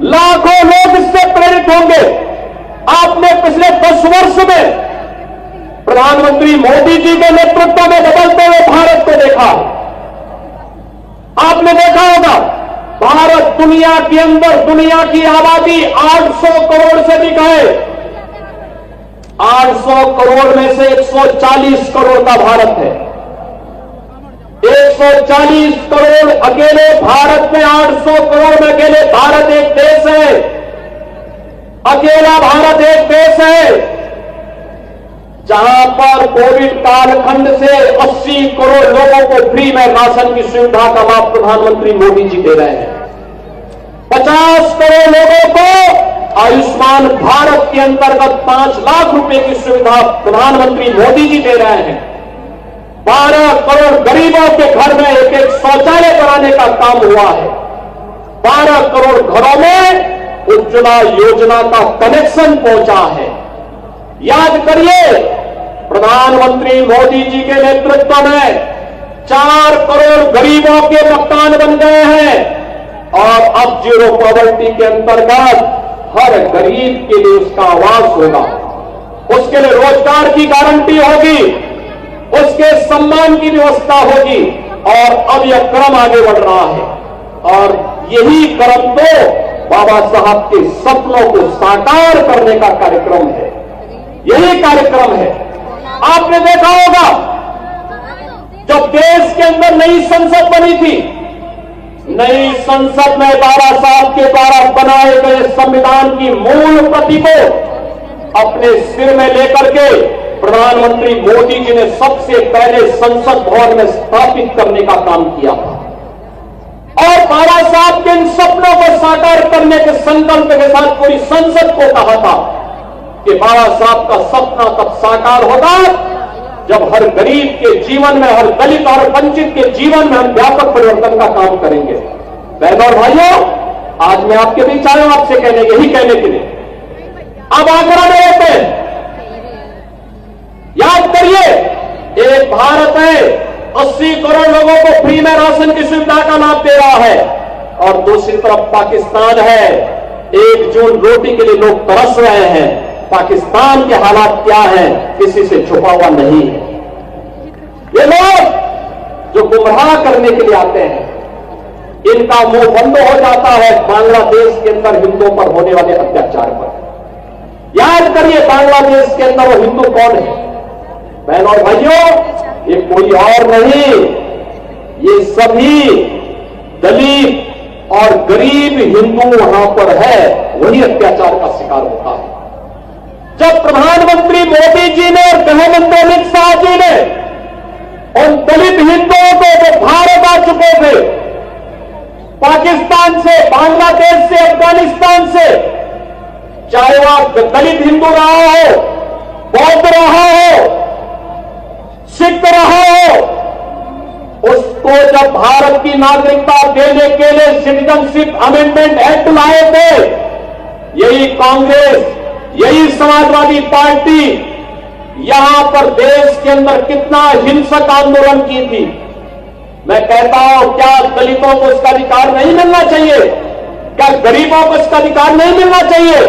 लाखों लोग इससे प्रेरित होंगे। आपने पिछले 10 वर्ष में प्रधानमंत्री मोदी जी के नेतृत्व में बदलते हुए भारत को देखा। आपने देखा होगा भारत दुनिया के अंदर, दुनिया की आबादी 800 करोड़ से अधिक है। 800 करोड़ में से 140 करोड़ का भारत है। 140 करोड़ अकेले भारत में, 800 करोड़ में अकेले भारत एक देश है। अकेला भारत एक देश है जहां पर कोविड कालखंड से 80 करोड़ लोगों को फ्री में राशन की सुविधा का लाभ प्रधानमंत्री मोदी जी दे रहे हैं। 50 करोड़ लोगों को आयुष्मान भारत के अंतर्गत 5 लाख रुपए की सुविधा प्रधानमंत्री मोदी जी दे रहे हैं। 12 करोड़ गरीबों के घर में एक एक शौचालय बनाने का काम हुआ है। 12 करोड़ घरों में उज्ज्वला योजना का कनेक्शन पहुंचा है। याद करिए, प्रधानमंत्री मोदी जी के नेतृत्व में 4 करोड़ गरीबों के मकान बन गए हैं और अब जीरो पॉवर्टी के अंतर्गत हर गरीब के लिए उसका आवास होगा, उसके लिए रोजगार की गारंटी होगी, उसके सम्मान की व्यवस्था होगी। और अब यह क्रम आगे बढ़ रहा है और यही क्रम तो बाबा साहब के सपनों को साकार करने का कार्यक्रम है। यही कार्यक्रम है। आपने देखा होगा जब देश के अंदर नई संसद बनी थी, नई संसद में बाबा साहब के द्वारा बनाए गए संविधान की मूल प्रति को अपने सिर में लेकर के प्रधानमंत्री मोदी जी ने सबसे पहले संसद भवन में स्थापित करने का काम किया था और बाबा साहब के इन सपनों को साकार करने के संकल्प के साथ पूरी संसद को कहा था कि बाबा साहब का सपना तब साकार होगा जब हर गरीब के जीवन में, हर दलित और वंचित के जीवन में हम व्यापक परिवर्तन का काम करेंगे। बहनों और भाइयों, आज मैं आपके बीच आया हूं आपसे यही कहने के लिए। अब आगरा में रहते हैं, याद करिए, एक भारत है 80 करोड़ लोगों को फ्री में राशन की सुविधा का लाभ दे रहा है और दूसरी तरफ पाकिस्तान है। 1 जून रोटी के लिए लोग तरस रहे हैं। पाकिस्तान के हालात क्या हैं किसी से छुपा हुआ नहीं है। ये लोग जो गुमराह करने के लिए आते हैं, इनका मुंह बंद हो जाता है बांग्लादेश के अंदर हिंदुओं पर होने वाले अत्याचार पर। याद करिए, बांग्लादेश के अंदर वो हिंदू कौन है? बहनों और भाइयों, ये कोई और नहीं, ये सभी दलित और गरीब हिंदू वहां पर है, वही अत्याचार का शिकार होता है। जब प्रधानमंत्री मोदी जी ने और गृहमंत्री अमित शाह जी ने उन दलित हिंदुओं को जो भारत आ चुके थे, पाकिस्तान से, बांग्लादेश से, अफगानिस्तान से, चाहे वह दलित हिंदू रहा हो, बौद्ध रहा हो, सिख रहा हो, उसको जब भारत की नागरिकता देने के लिए सिटीजनशिप अमेंडमेंट एक्ट लाए थे, यही कांग्रेस, यही समाजवादी पार्टी यहां पर देश के अंदर कितना हिंसक आंदोलन की थी। मैं कहता हूं, क्या दलितों को इसका अधिकार नहीं मिलना चाहिए? क्या गरीबों को इसका अधिकार नहीं मिलना चाहिए?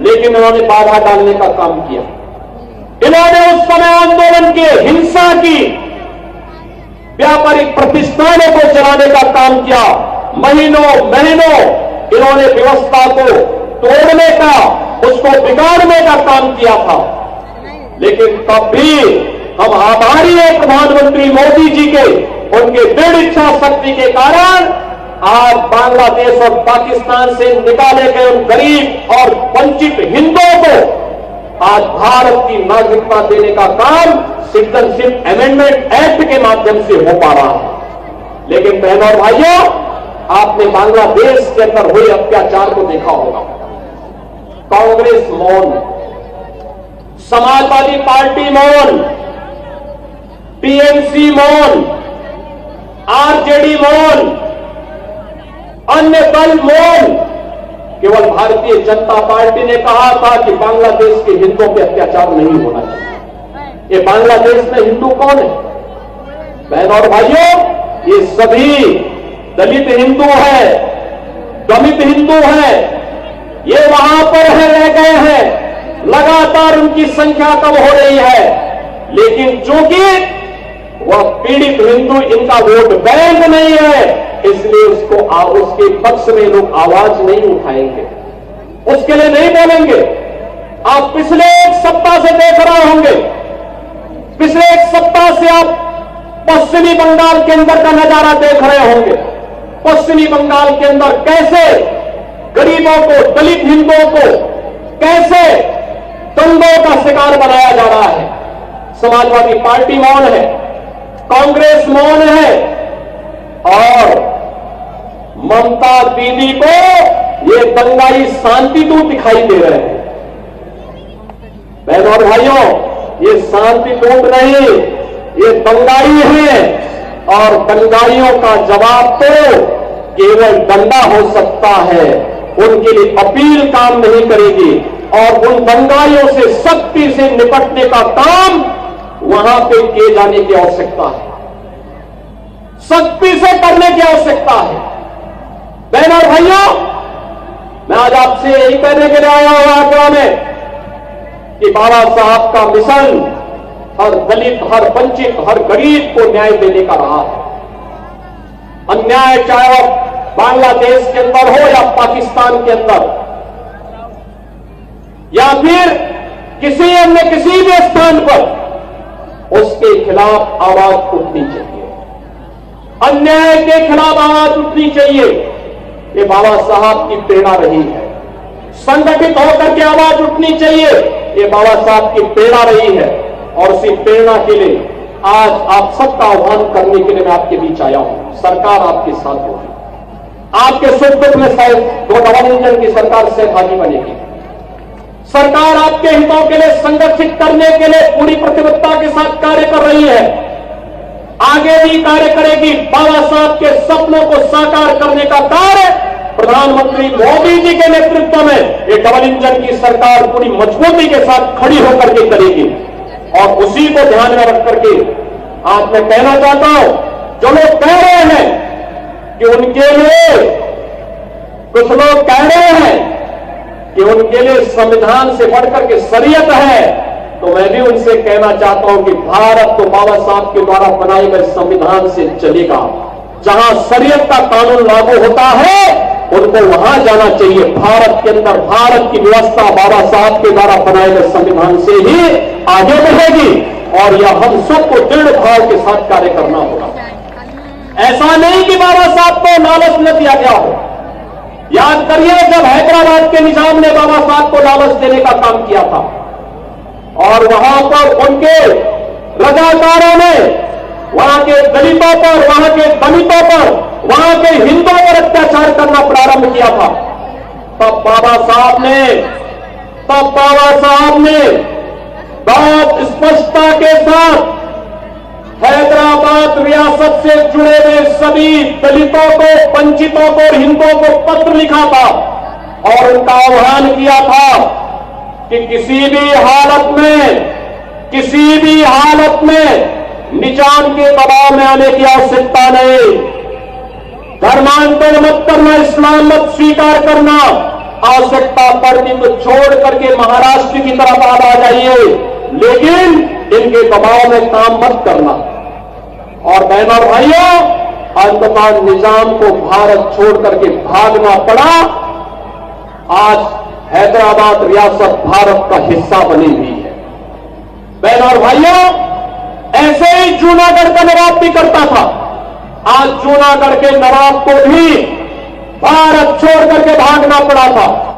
लेकिन उन्होंने बाधा डालने का काम किया। इन्होंने उस समय आंदोलन किए, हिंसा की, व्यापारिक प्रतिष्ठानों को चलाने का काम किया। महीनों इन्होंने व्यवस्था को तोड़ने का, उसको बिगाड़ने का काम किया था। लेकिन तब भी हम आभारी हैं प्रधानमंत्री मोदी जी के, उनके दृढ़ इच्छा शक्ति के कारण आज बांग्लादेश और पाकिस्तान से निकाले गए उन गरीब और वंचित हिंदुओं को आज भारत की नागरिकता देने का काम सिटीजनशिप अमेंडमेंट एक्ट के माध्यम से हो पा रहा है। लेकिन बहनों और भाइयों, आपने बांग्लादेश के अंदर हुए अत्याचार को देखा होगा। कांग्रेस मौन, समाजवादी पार्टी मौन, टीएमसी मौन, आरजेडी मौन, अन्य दल मौन। केवल भारतीय जनता पार्टी ने कहा था कि बांग्लादेश के हिंदुओं पे अत्याचार नहीं होना चाहिए। ये बांग्लादेश में हिंदू कौन है? बहनों और भाइयों, ये सभी दलित हिंदू है, दलित हिंदू है, ये वहां पर रह गए हैं, लगातार उनकी संख्या कम हो रही है, लेकिन चूंकि वह पीड़ित हिंदू इनका वोट बैंक नहीं है, इसलिए उसके पक्ष में लोग आवाज नहीं उठाएंगे, उसके लिए नहीं बोलेंगे। आप पिछले एक सप्ताह से देख रहे होंगे, पिछले एक सप्ताह से आप पश्चिमी बंगाल के अंदर का नजारा देख रहे होंगे। पश्चिमी बंगाल के अंदर कैसे गरीबों को, दलित हिंदुओं को कैसे दंगों का शिकार बनाया जा रहा है। समाजवादी पार्टी मौन है, कांग्रेस मौन है, और ममता दीदी को ये दंगाई शांतिदूत दिखाई दे रहे हैं। बहनों और भाइयों, ये शांतिदूत नहीं, ये दंगाई है, और दंगाइयों का जवाब तो केवल दंगा हो सकता है, उनके लिए अपील काम नहीं करेगी, और उन दंगाइयों से सख्ती से निपटने का काम वहां पे किए जाने की आवश्यकता है, सख्ती से करने की आवश्यकता है। बहनों और भाइयों, मैं आज आपसे यही कहने के लिए आया हूं आगरा में कि बाबा साहब का मिशन हर दलित, हर वंचित, हर गरीब को न्याय देने का रहा है। अन्याय चाहे वह बांग्लादेश के अंदर हो या पाकिस्तान के अंदर, या फिर किसी अन्य किसी भी स्थान पर, उसके खिलाफ आवाज उठनी चाहिए, अन्याय के खिलाफ आवाज उठनी चाहिए। ये बाबा साहब की प्रेरणा रही है। संगठित होकर के आवाज उठनी चाहिए, ये बाबा साहब की प्रेरणा रही है, और उसी प्रेरणा के लिए आज आप सबका आह्वान करने के लिए मैं आपके बीच आया हूं। सरकार आपके साथ होगी, आपके सुख दुख में शायद दो डबल इंजन की सरकार सहभागी बनेगी। सरकार आपके हितों के लिए संगठित करने के लिए पूरी प्रतिबद्धता के साथ कार्य कर रही है, आगे भी कार्य करेगी। बाबा साहब के सपनों को साकार करने का कार्य प्रधानमंत्री मोदी जी के नेतृत्व में ये डबल इंजन की सरकार पूरी मजबूती के साथ खड़ी होकर के करेगी, और उसी को ध्यान में रख करके आज मैं कहना चाहता हूं, जो लोग कह रहे हैं कि उनके लिए, कुछ लोग कह रहे हैं कि उनके लिए संविधान से बढ़कर के शरीयत है, तो मैं भी उनसे कहना चाहता हूं कि भारत तो बाबा साहब के द्वारा बनाए गए संविधान से चलेगा। जहां शरीयत का कानून लागू होता है, उनको वहां जाना चाहिए। भारत के अंदर भारत की व्यवस्था बाबा साहब के द्वारा बनाए गए संविधान से ही आगे बढ़ेगी, और यह हम सबको दृढ़ भाव के साथ कार्य करना होगा। ऐसा नहीं कि बाबा साहब को लालच न दिया गया हो। याद करिए, जब हैदराबाद के निजाम ने बाबा साहब को लालच देने का काम किया था, और वहां पर उनके रजाकारों ने वहां के दलितों पर, वहां के दलितों पर, वहां के हिंदुओं पर अत्याचार करना प्रारंभ किया था, तब बाबा साहब ने बहुत स्पष्टता के साथ हैदराबाद रियासत से जुड़े हुए सभी दलितों को, वंचितों को, हिंदुओं को पत्र लिखा था, और उनका आह्वान किया था कि किसी भी हालत में निजाम के दबाव में आने की आवश्यकता नहीं। धर्मांतरण मत करना, इस्लाम मत स्वीकार करना, आवश्यकता पड़ती तो छोड़ करके महाराष्ट्र की तरफ आ जाइए, लेकिन इनके दबाव में काम मत करना। और बहनों और भाइयों, अंततः निजाम को भारत छोड़ करके भागना पड़ा। आज हैदराबाद रियासत भारत का हिस्सा बनी हुई है। बहनों और भाइयों, ऐसे ही जूनागढ़ का नवाब भी करता था। आज जूनागढ़ के नवाब को भी भारत छोड़ करके भागना पड़ा था।